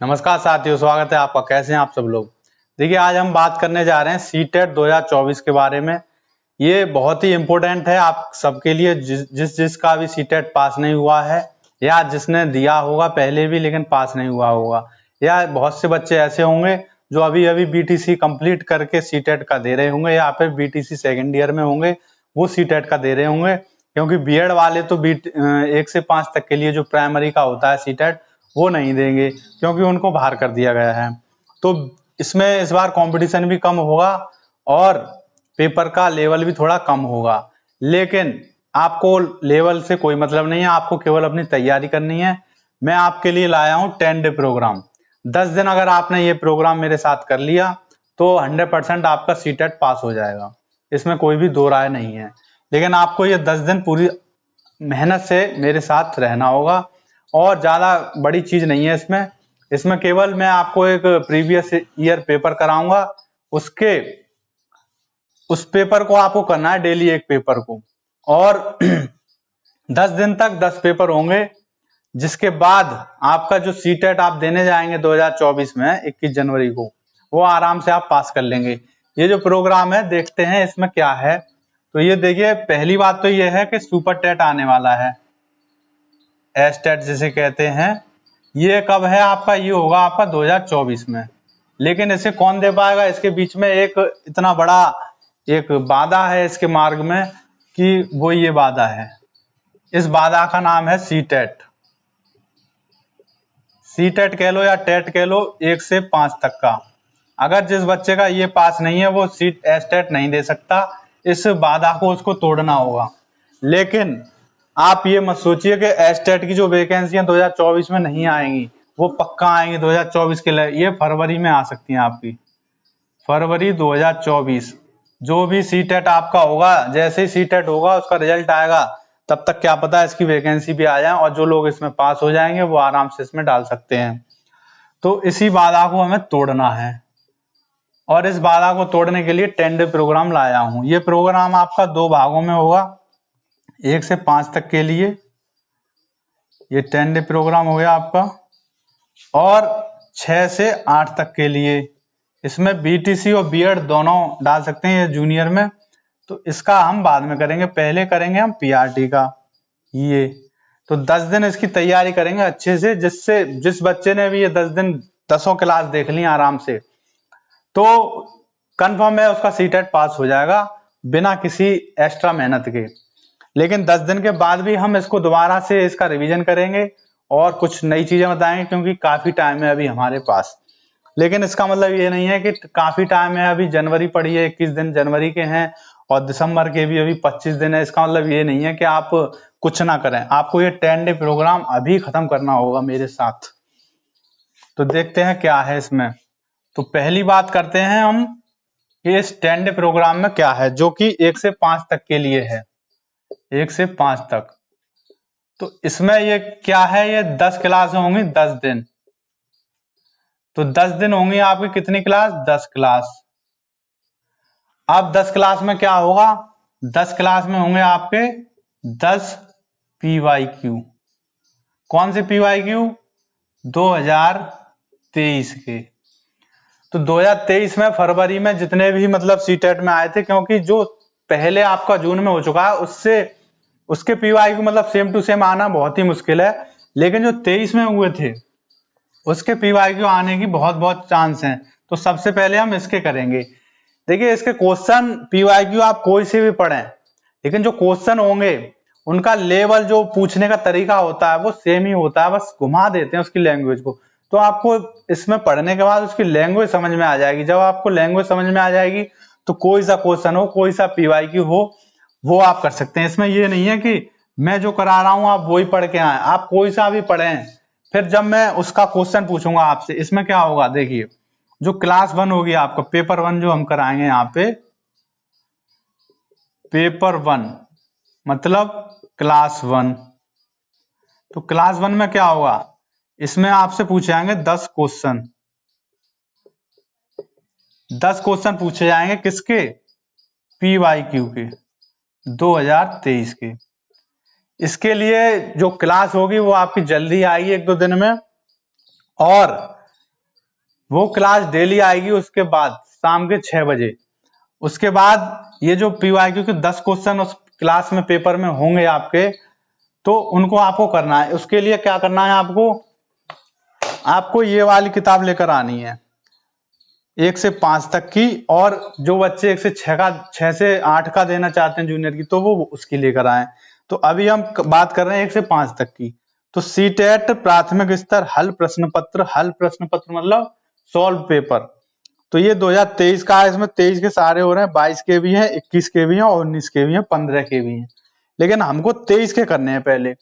नमस्कार साथियों, स्वागत है आपका। कैसे हैं आप सब लोग। देखिए, आज हम बात करने जा रहे हैं सीटेट 2024 के बारे में। ये बहुत ही इम्पोर्टेंट है आप सबके लिए, जिसका भी सीटेट पास नहीं हुआ है या जिसने दिया होगा पहले भी लेकिन पास नहीं हुआ होगा, या बहुत से बच्चे ऐसे होंगे जो अभी अभी बीटीसी कंप्लीट करके सीटेट का दे रहे होंगे या फिर बीटीसी सेकेंड ईयर में होंगे, वो सीटेट का दे रहे होंगे। क्योंकि बीएड वाले तो 1 से 5 तक के लिए जो प्राइमरी का होता है सीटेट, वो नहीं देंगे क्योंकि उनको बाहर कर दिया गया है। तो इसमें इस बार कंपटीशन भी कम होगा और पेपर का लेवल भी थोड़ा कम होगा। लेकिन आपको लेवल से कोई मतलब नहीं है, आपको केवल अपनी तैयारी करनी है। मैं आपके लिए लाया हूं 10 डे प्रोग्राम। 10 दिन अगर आपने ये प्रोग्राम मेरे साथ कर लिया तो 100% आपका सीटेट पास हो जाएगा, इसमें कोई भी दो राय नहीं है। लेकिन आपको ये 10 दिन पूरी मेहनत से मेरे साथ रहना होगा और ज्यादा बड़ी चीज नहीं है इसमें केवल मैं आपको एक प्रीवियस ईयर पेपर कराऊंगा। उस पेपर को आपको करना है डेली एक पेपर को, और 10 दिन तक 10 पेपर होंगे। जिसके बाद आपका जो सीटेट आप देने जाएंगे 2024 में 21 जनवरी को, वो आराम से आप पास कर लेंगे। ये जो प्रोग्राम है, देखते हैं इसमें क्या है। तो ये देखिए, पहली बात तो ये है कि सुपर टेट आने वाला है, एस्टेट जिसे कहते हैं। ये कब है आपका? ये होगा आपका 2024 में। लेकिन इसे कौन दे पाएगा? इसके बीच में एक इतना बड़ा एक बाधा है इसके मार्ग में, कि वो ये बाधा है। इस बाधा का नाम है सीटेट। सीटेट कह लो या टेट कह लो, 1 से 5 तक का। अगर जिस बच्चे का ये पास नहीं है वो सीट एस्टेट नहीं दे सकता। इस बाधा को उसको तोड़ना होगा। लेकिन आप ये मत सोचिए कि एस्टेट की जो वैकेंसियां 2024 में नहीं आएंगी, वो पक्का आएंगी 2024 के लिए। ये फरवरी में आ सकती हैं आपकी, फरवरी 2024। जो भी सीटेट आपका होगा, जैसे ही सीटेट होगा उसका रिजल्ट आएगा, तब तक क्या पता इसकी वैकेंसी भी आ जाए और जो लोग इसमें पास हो जाएंगे वो आराम से इसमें डाल सकते हैं। तो इसी बाधा को हमें तोड़ना है, और इस बाधा को तोड़ने के लिए 10 डे प्रोग्राम लाया हूं। ये प्रोग्राम आपका 2 भागों में होगा, 1 से 5 तक के लिए। ये 10 डे प्रोग्राम हो गया आपका, और 6 से 8 तक के लिए। इसमें बीटीसी और बीएड दोनों डाल सकते हैं, ये जूनियर में। तो इसका हम बाद में करेंगे, पहले करेंगे हम पीआरटी का। ये तो 10 दिन इसकी तैयारी करेंगे अच्छे से, जिस बच्चे ने भी ये 10 दिन 10 क्लास देख ली आराम से, तो कंफर्म है उसका सीटेट पास हो जाएगा बिना किसी एक्स्ट्रा मेहनत के। लेकिन 10 दिन के बाद भी हम इसको दोबारा से इसका रिवीजन करेंगे और कुछ नई चीजें बताएंगे, क्योंकि काफी टाइम है अभी हमारे पास। लेकिन इसका मतलब ये नहीं है कि काफी टाइम है, अभी जनवरी पड़ी है, 21 दिन जनवरी के हैं और दिसंबर के भी अभी 25 दिन है। इसका मतलब ये नहीं है कि आप कुछ ना करें। आपको ये 10 डे प्रोग्राम अभी खत्म करना होगा मेरे साथ। तो देखते हैं क्या है इसमें। तो पहली बात करते हैं हम कि इस 10 डे प्रोग्राम में क्या है, जो कि 1 से 5 तक के लिए है। 1 से 5 तक। तो इसमें ये क्या है, ये 10 क्लासें होंगी 10 दिन। तो 10 दिन होंगी आपकी कितनी क्लास? 10 क्लास। अब 10 क्लास में क्या होगा? 10 क्लास में होंगे आपके 10 पीवाईक्यू। कौन से पीवाईक्यू? 2023 के। तो 2023 में फरवरी में जितने भी मतलब सीटेट में आए थे, क्योंकि जो पहले आपका जून में हो चुका है उसके पीवाईक्यू मतलब सेम टू सेम आना बहुत ही मुश्किल है। लेकिन जो 23 में हुए थे उसके पीवाईक्यू आने की बहुत बहुत चांस हैं। तो सबसे पहले हम इसके करेंगे। देखिए, इसके क्वेश्चन पीवाईक्यू आप कोई से भी पढ़ें, लेकिन जो क्वेश्चन होंगे उनका लेवल, जो पूछने का तरीका होता है वो सेम ही होता है, बस घुमा देते हैं उसकी लैंग्वेज को। तो आपको इसमें पढ़ने के बाद उसकी लैंग्वेज समझ में आ जाएगी। जब आपको लैंग्वेज समझ में आ जाएगी तो कोई सा क्वेश्चन हो, कोई सा पीवाईक्यू हो, वो आप कर सकते हैं। इसमें ये नहीं है कि मैं जो करा रहा हूं आप वही पढ़ के आए, आप कोई सा भी पढ़ें। फिर जब मैं उसका क्वेश्चन पूछूंगा आपसे, इसमें क्या होगा, देखिए, जो क्लास 1 होगी आपका, पेपर 1 जो हम कराएंगे यहाँ पे, पेपर 1 मतलब क्लास 1। तो क्लास 1 में क्या होगा, इसमें आपसे पूछे जाएंगे 10 क्वेश्चन। 10 क्वेश्चन पूछे जाएंगे किसके? पीवाईक्यू के, 2023 के। इसके लिए जो क्लास होगी वो आपकी जल्दी आएगी 1-2 दिन में, और वो क्लास डेली आएगी उसके बाद शाम के 6 बजे। उसके बाद ये जो पीवाईक्यू के 10 क्वेश्चन उस क्लास में पेपर में होंगे आपके, तो उनको आपको करना है। उसके लिए क्या करना है आपको ये वाली किताब लेकर आनी है 1 से 5 तक की, और जो बच्चे 1 से 6 से 8 का देना चाहते हैं जूनियर की, तो वो उसकी लेकर आए। तो अभी हम बात कर रहे हैं 1 से 5 तक की। तो सीटेट प्राथमिक स्तर हल प्रश्न पत्र मतलब सॉल्व पेपर, तो ये 2023 का है। इसमें 23 के सारे हो रहे हैं, 22 के भी हैं, 21 के भी हैं, 19 के भी हैं, 15 के भी हैं, लेकिन हमको 23 के करने हैं पहले,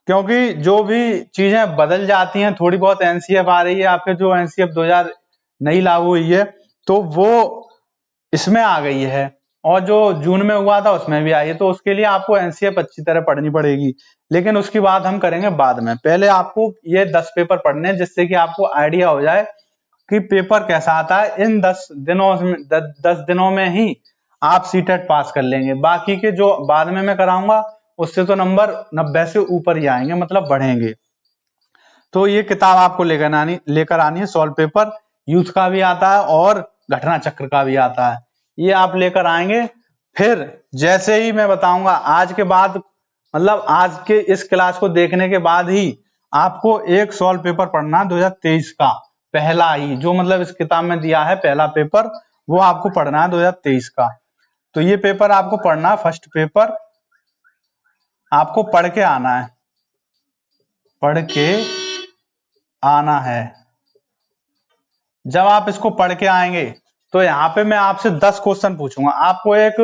क्योंकि जो भी चीजें बदल जाती हैं, थोड़ी बहुत एनसीएफ आ रही है आपके, जो एनसीएफ 2000 नई लागू हुई है तो वो इसमें आ गई है, और जो जून में हुआ था उसमें भी आई है। तो उसके लिए आपको एनसीएफ अच्छी तरह पढ़नी पड़ेगी, लेकिन उसकी बात हम करेंगे बाद में। पहले आपको ये 10 पेपर पढ़ने हैं, जिससे कि आपको आइडिया हो जाए कि पेपर कैसा आता है। इन 10 दिनों में ही आप सीटेट पास कर लेंगे। बाकी के जो बाद में मैं कराऊंगा उससे तो नंबर 90 से ऊपर ही आएंगे, मतलब बढ़ेंगे। तो ये किताब आपको लेकर आनी है। सॉल्व पेपर यूथ का भी आता है और घटना चक्र का भी आता है, ये आप लेकर आएंगे। फिर जैसे ही मैं बताऊंगा आज के बाद, मतलब आज के इस क्लास को देखने के बाद ही आपको एक सॉल्व पेपर पढ़ना 2023 का, पहला ही जो मतलब इस किताब में दिया है पहला पेपर, वो आपको पढ़ना है 2023 का। तो ये पेपर आपको पढ़ना है, फर्स्ट पेपर आपको पढ़ के आना है, पढ़ के आना है। जब आप इसको पढ़ के आएंगे तो यहाँ पे मैं आपसे 10 क्वेश्चन पूछूंगा। आपको एक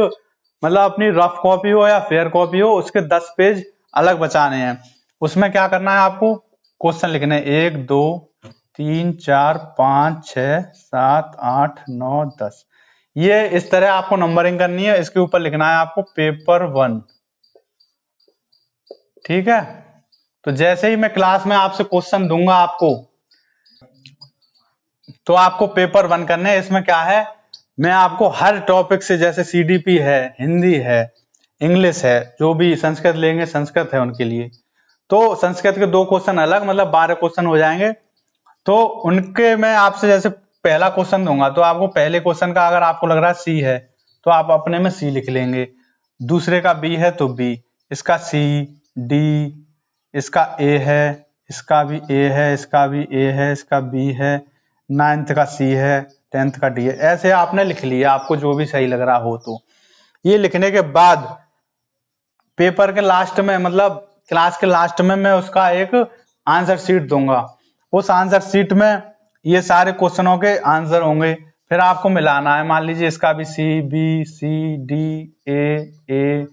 मतलब अपनी रफ कॉपी हो या फेयर कॉपी हो, उसके 10 पेज अलग बचाने हैं। उसमें क्या करना है, आपको क्वेश्चन लिखने 1 2 3 4 5 6 7 8 9 10, ये इस तरह आपको नंबरिंग करनी है। इसके ऊपर लिखना है आपको पेपर 1, ठीक है। तो जैसे ही मैं क्लास में आपसे क्वेश्चन दूंगा आपको, तो आपको पेपर 1 करने हैं। इसमें क्या है, मैं आपको हर टॉपिक से, जैसे सीडीपी है, हिंदी है, इंग्लिश है, जो भी संस्कृत लेंगे संस्कृत है उनके लिए, तो संस्कृत के 2 क्वेश्चन अलग, मतलब 12 क्वेश्चन हो जाएंगे। तो उनके मैं आपसे जैसे पहला क्वेश्चन दूंगा, तो आपको पहले क्वेश्चन का अगर आपको लग रहा है सी है तो आप अपने में सी लिख लेंगे, दूसरे का बी है तो बी, इसका सी डी, इसका ए है, इसका भी ए है, इसका भी ए है, इसका बी है, 9th का सी है, 10th का डी है। ऐसे आपने लिख लिया, आपको जो भी सही लग रहा हो। तो ये लिखने के बाद पेपर के लास्ट में, मतलब क्लास के लास्ट में, मैं उसका एक आंसर शीट दूंगा। उस आंसर शीट में ये सारे क्वेश्चनों के आंसर होंगे, फिर आपको मिलाना है। मान लीजिए इसका भी C B C D A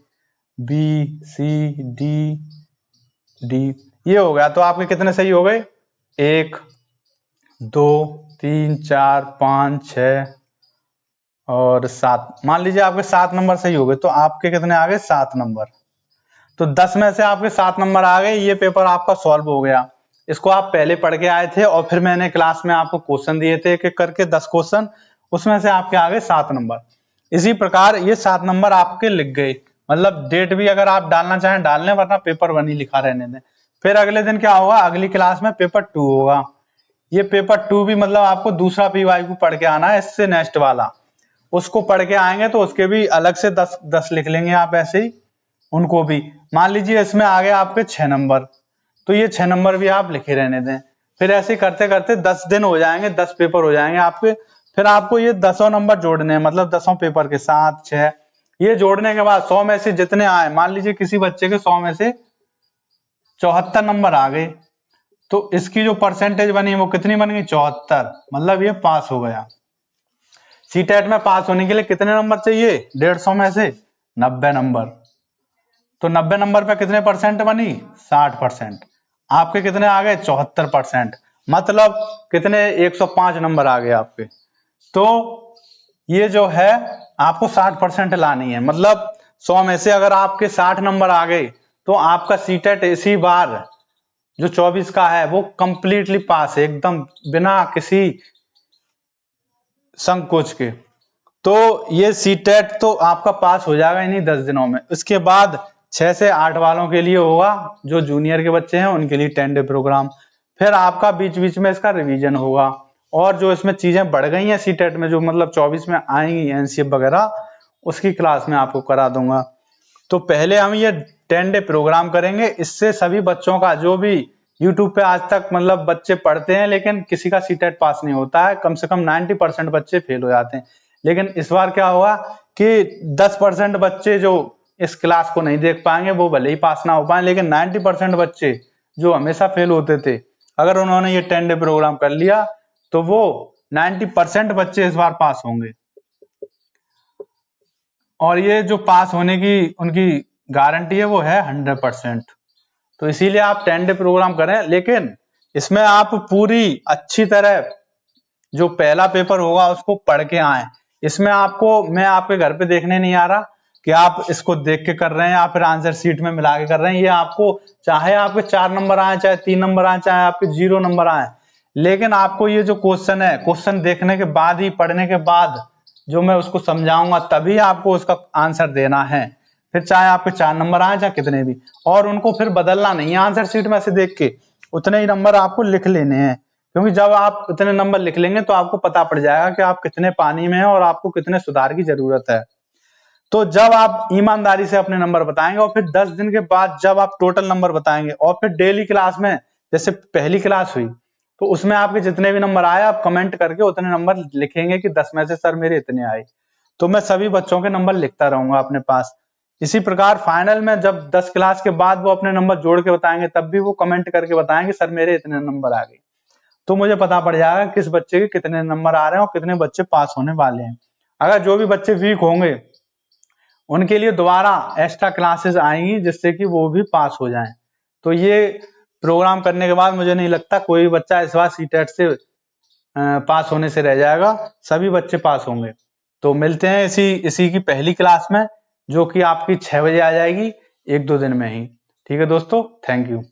B C D D, ये हो गया। तो आपके कितने सही हो गए, 1 2 3 4 5 6 और 7। मान लीजिए आपके 7 नंबर सही हो गए, तो आपके कितने आ गए, 7 नंबर। तो 10 में से आपके 7 नंबर आ गए, ये पेपर आपका सॉल्व हो गया। इसको आप पहले पढ़ के आए थे और फिर मैंने क्लास में आपको क्वेश्चन दिए थे एक एक करके 10 क्वेश्चन, उसमें से आपके आ गए 7 नंबर। इसी प्रकार ये 7 नंबर आपके लिख गए, मतलब डेट भी अगर आप डालना चाहें डाल लें, वरना पेपर 1 ही लिखा रहने दें। फिर अगले दिन क्या होगा, अगली क्लास में पेपर 2 होगा। ये पेपर 2 भी मतलब आपको दूसरा पीवाईक्यू पढ़ के आना है, इससे नेक्स्ट वाला, उसको पढ़ के आएंगे तो उसके भी अलग से 10 लिख लेंगे आप ऐसे ही उनको भी। मान लीजिए इसमें आ गए आपके 6 नंबर, तो ये 6 नंबर भी आप लिखे रहने दें। फिर ऐसे करते करते 10 दिन हो जाएंगे, 10 पेपर हो जाएंगे आपके। फिर आपको ये 10 नंबर जोड़ने हैं, मतलब 10 पेपर के 7 6, ये जोड़ने के बाद 100 में से जितने आए, मान लीजिए किसी बच्चे के 100 में से 74 नंबर आ गए, तो इसकी जो परसेंटेज बनी वो कितनी बन गई, 74, मतलब ये पास हो गया। सीटेट में पास होने के लिए कितने नंबर चाहिए, 150 में से 90 नंबर। तो 90 नंबर पे कितने परसेंट बनी, 60%। आपके कितने आ गए, 74%, मतलब कितने, 105 नंबर आ गए आपके। तो ये जो है आपको 60% लानी है, मतलब 100 में से अगर आपके 60 नंबर आ गए तो आपका सीटेट इसी बार जो 24 का है वो कंप्लीटली पास है, एकदम बिना किसी संकोच के। तो ये सीटेट तो आपका पास हो जाएगा इन्हीं 10 दिनों में। इसके बाद 6 से 8 वालों के लिए होगा, जो जूनियर के बच्चे हैं उनके लिए 10 डे प्रोग्राम। फिर आपका बीच बीच में इसका रिवीजन होगा, और जो इसमें चीजें बढ़ गई हैं सीटेट में, जो मतलब 24 में आएंगी एनसीएफ वगैरह, उसकी क्लास में आपको करा दूंगा। तो पहले हम ये 10 डे प्रोग्राम करेंगे। इससे सभी बच्चों का, जो भी यूट्यूब पे आज तक मतलब बच्चे पढ़ते हैं लेकिन किसी का सीटेट पास नहीं होता है, कम से कम 90% बच्चे फेल हो जाते हैं। लेकिन इस बार क्या हुआ कि 10% बच्चे जो इस क्लास को नहीं देख पाएंगे, वो भले ही पास ना हो पाए, लेकिन 90% बच्चे जो हमेशा फेल होते थे, अगर उन्होंने ये 10 डे प्रोग्राम कर लिया तो वो 90% बच्चे इस बार पास होंगे। और ये जो पास होने की उनकी गारंटी है वो है 100%। तो इसीलिए आप 10 डे प्रोग्राम करें, लेकिन इसमें आप पूरी अच्छी तरह जो पहला पेपर होगा उसको पढ़ के आए। इसमें आपको, मैं आपके घर पे देखने नहीं आ रहा कि आप इसको देख के कर रहे हैं या फिर आंसर शीट में मिला के कर रहे हैं। ये आपको, चाहे आपके 4 नंबर आए, चाहे 3 नंबर आए, चाहे आपके 0 नंबर आए, लेकिन आपको ये जो क्वेश्चन है, क्वेश्चन देखने के बाद ही, पढ़ने के बाद जो मैं उसको समझाऊंगा, तभी आपको उसका आंसर देना है। फिर चाहे आपके 4 नंबर आए, चाहे कितने भी, और उनको फिर बदलना नहीं है आंसर शीट में से देख के, उतने ही नंबर आपको लिख लेने हैं। क्योंकि जब आप इतने नंबर लिख लेंगे तो आपको पता पड़ जाएगा कि आप कितने पानी में हैं और आपको कितने सुधार की जरूरत है। तो जब आप ईमानदारी से अपने नंबर बताएंगे और फिर 10 दिन के बाद जब आप टोटल नंबर बताएंगे, और फिर डेली क्लास में, जैसे पहली क्लास हुई तो उसमें आपके जितने भी नंबर आए, आप कमेंट करके उतने नंबर लिखेंगे कि 10 में से सर मेरे इतने आए। तो मैं सभी बच्चों के नंबर लिखता रहूंगा अपने पास। इसी प्रकार फाइनल में जब 10 क्लास के बाद वो अपने नंबर जोड़ के बताएंगे, तब भी वो कमेंट करके बताएंगे सर मेरे इतने नंबर आ गए। तो मुझे पता पड़ जाएगा किस बच्चे के कितने नंबर आ रहे हैं और कितने बच्चे पास होने वाले हैं। अगर जो भी बच्चे वीक होंगे उनके लिए दोबारा एक्स्ट्रा क्लासेस आएंगी, जिससे कि वो भी पास हो जाएं। तो ये प्रोग्राम करने के बाद मुझे नहीं लगता कोई बच्चा इस बार सीटेट से पास होने से रह जाएगा, सभी बच्चे पास होंगे। तो मिलते हैं इसी की पहली क्लास में, जो कि आपकी 6 बजे आ जाएगी, 1-2 दिन में ही। ठीक है दोस्तों, थैंक यू।